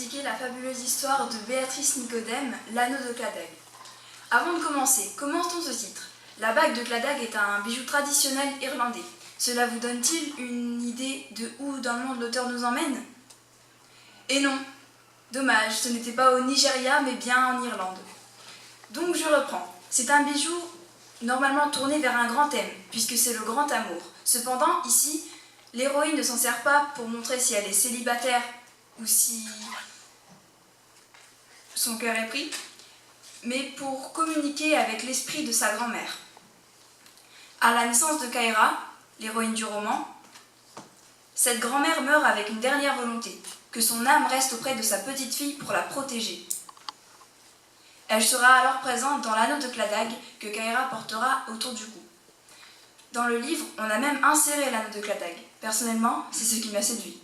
critiquer la fabuleuse histoire de Béatrice Nicodème, l'anneau de Cladag. Avant de commencer, commentons ce titre. La bague de Cladag est un bijou traditionnel irlandais. Cela vous donne-t-il une idée de où dans le monde l'auteur nous emmène? Et non, dommage, ce n'était pas au Nigeria mais bien en Irlande. Donc je reprends. C'est un bijou normalement tourné vers un grand thème, puisque c'est le grand amour. Cependant, ici, l'héroïne ne s'en sert pas pour montrer si elle est célibataire ou si son cœur est pris, mais pour communiquer avec l'esprit de sa grand-mère. À la naissance de Kaira, l'héroïne du roman, cette grand-mère meurt avec une dernière volonté, que son âme reste auprès de sa petite fille pour la protéger. Elle sera alors présente dans l'anneau de Cladag que Kaira portera autour du cou. Dans le livre, on a même inséré l'anneau de Cladag. Personnellement, c'est ce qui m'a séduit.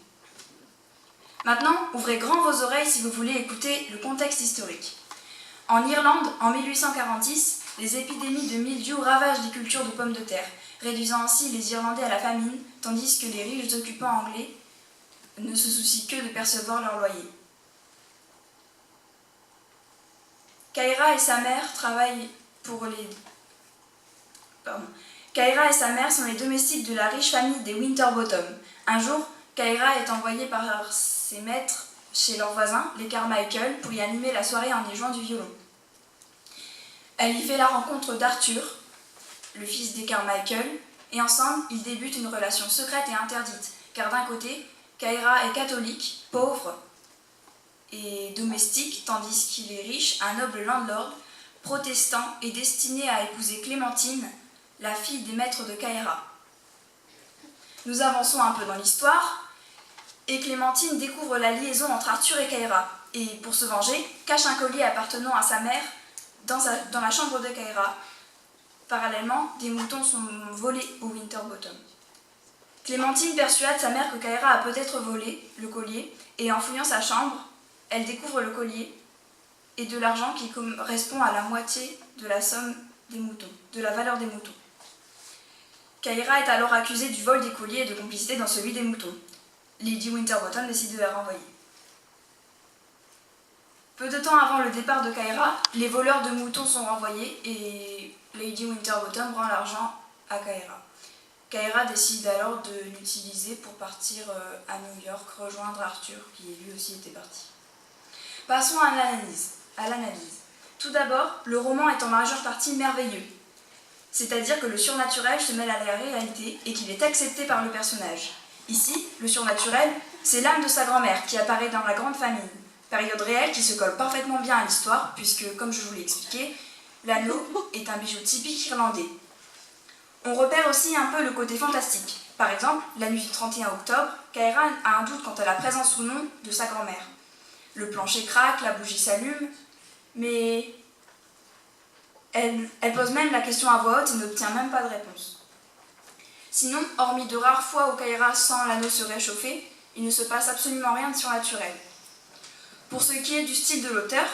Maintenant, ouvrez grand vos oreilles si vous voulez écouter le contexte historique. En Irlande, en 1846, les épidémies de mildiou ravagent les cultures de pommes de terre, réduisant ainsi les Irlandais à la famine, tandis que les riches occupants anglais ne se soucient que de percevoir leur loyer. Kaira et sa mère Kaira et sa mère sont les domestiques de la riche famille des Winterbottom. Un jour, Kaira est envoyée par ses maîtres chez leurs voisins, les Carmichael, pour y animer la soirée en y jouant du violon. Elle y fait la rencontre d'Arthur, le fils des Carmichael, et ensemble, ils débutent une relation secrète et interdite, car d'un côté, Kaira est catholique, pauvre et domestique, tandis qu'il est riche, un noble landlord, protestant et destiné à épouser Clémentine, la fille des maîtres de Kaira. Nous avançons un peu dans l'histoire, et Clémentine découvre la liaison entre Arthur et Kaira, et pour se venger, cache un collier appartenant à sa mère dans la chambre de Kaira. Parallèlement, des moutons sont volés au Winterbottom. Clémentine persuade sa mère que Kaira a peut-être volé le collier, et en fouillant sa chambre, elle découvre le collier et de l'argent qui correspond à la moitié de la somme des moutons, de la valeur des moutons. Kaira est alors accusée du vol des colliers et de complicité dans celui des moutons. Lady Winterbottom décide de la renvoyer. Peu de temps avant le départ de Kaira, les voleurs de moutons sont renvoyés et Lady Winterbottom rend l'argent à Kaira. Kaira décide alors de l'utiliser pour partir à New York, rejoindre Arthur, qui lui aussi était parti. Passons à l'analyse. Tout d'abord, le roman est en majeure partie merveilleux. C'est-à-dire que le surnaturel se mêle à la réalité et qu'il est accepté par le personnage. Ici, le surnaturel, c'est l'âme de sa grand-mère qui apparaît dans la grande famille. Période réelle qui se colle parfaitement bien à l'histoire, puisque, comme je vous l'ai expliqué, l'anneau est un bijou typique irlandais. On repère aussi un peu le côté fantastique. Par exemple, la nuit du 31 octobre, Kaira a un doute quant à la présence ou non de sa grand-mère. Le plancher craque, la bougie s'allume, mais elle pose même la question à voix haute et n'obtient même pas de réponse. Sinon, hormis de rares fois où Kaira sent l'anneau se réchauffer, il ne se passe absolument rien de surnaturel. Pour ce qui est du style de l'auteur,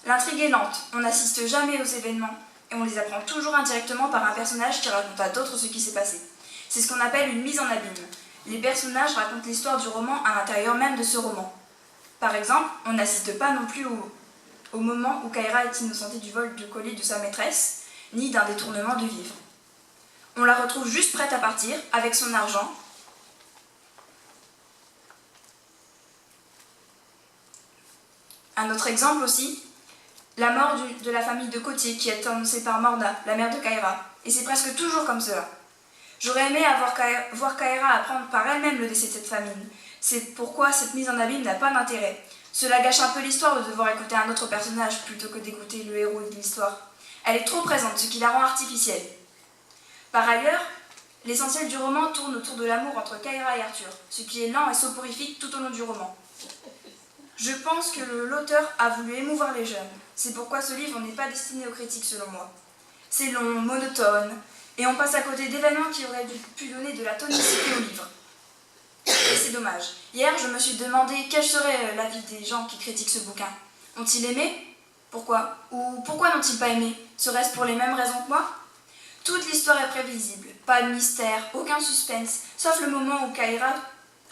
l'intrigue est lente, on n'assiste jamais aux événements et on les apprend toujours indirectement par un personnage qui raconte à d'autres ce qui s'est passé. C'est ce qu'on appelle une mise en abîme. Les personnages racontent l'histoire du roman à l'intérieur même de ce roman. Par exemple, on n'assiste pas non plus au moment où Kaira est innocentée du vol du collier de sa maîtresse, ni d'un détournement de vivres. On la retrouve juste prête à partir, avec son argent. Un autre exemple aussi, la mort de la famille de Cotier qui est annoncée par Morna, la mère de Kaira. Et c'est presque toujours comme cela. J'aurais aimé voir Kaira apprendre par elle-même le décès de cette famille. C'est pourquoi cette mise en abîme n'a pas d'intérêt. Cela gâche un peu l'histoire de devoir écouter un autre personnage plutôt que d'écouter le héros de l'histoire. Elle est trop présente, ce qui la rend artificielle. Par ailleurs, l'essentiel du roman tourne autour de l'amour entre Kaira et Arthur, ce qui est lent et soporifique tout au long du roman. Je pense que l'auteur a voulu émouvoir les jeunes. C'est pourquoi ce livre n'est pas destiné aux critiques selon moi. C'est long, monotone, et on passe à côté d'événements qui auraient pu donner de la tonicité au livre. Et c'est dommage. Hier, je me suis demandé quel serait l'avis des gens qui critiquent ce bouquin. Ont-ils aimé? Pourquoi? Ou pourquoi n'ont-ils pas aimé? Serait-ce pour les mêmes raisons que moi? Toute l'histoire est prévisible. Pas de mystère, aucun suspense, sauf le moment où Kaira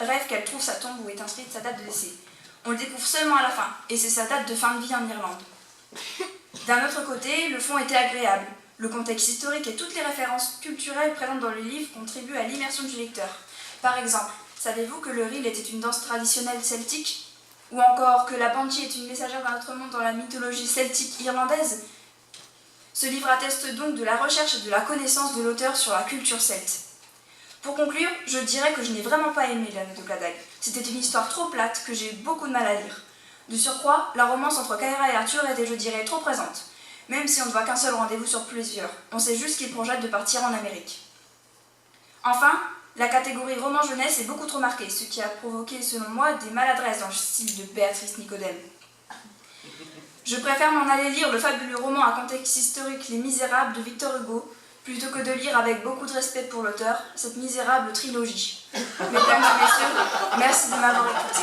rêve qu'elle trouve sa tombe où est inscrite sa date de décès. On le découvre seulement à la fin, et c'est sa date de fin de vie en Irlande. D'un autre côté, le fond était agréable. Le contexte historique et toutes les références culturelles présentes dans le livre contribuent à l'immersion du lecteur. Par exemple, savez-vous que le reel était une danse traditionnelle celtique? Ou encore que la banshee est une messagère d'un autre monde dans la mythologie celtique irlandaise? Ce livre atteste donc de la recherche et de la connaissance de l'auteur sur la culture celte. Pour conclure, je dirais que je n'ai vraiment pas aimé L'Anneau de Gladag. C'était une histoire trop plate que j'ai eu beaucoup de mal à lire. De surcroît, la romance entre Kyaira et Arthur était, je dirais, trop présente. Même si on ne voit qu'un seul rendez-vous sur plusieurs, on sait juste qu'ils projettent de partir en Amérique. Enfin, la catégorie roman jeunesse est beaucoup trop marquée, ce qui a provoqué, selon moi, des maladresses dans le style de Béatrice Nicodème. Je préfère m'en aller lire le fabuleux roman à contexte historique Les Misérables de Victor Hugo, plutôt que de lire avec beaucoup de respect pour l'auteur cette misérable trilogie. Mesdames et messieurs, merci de m'avoir écouté.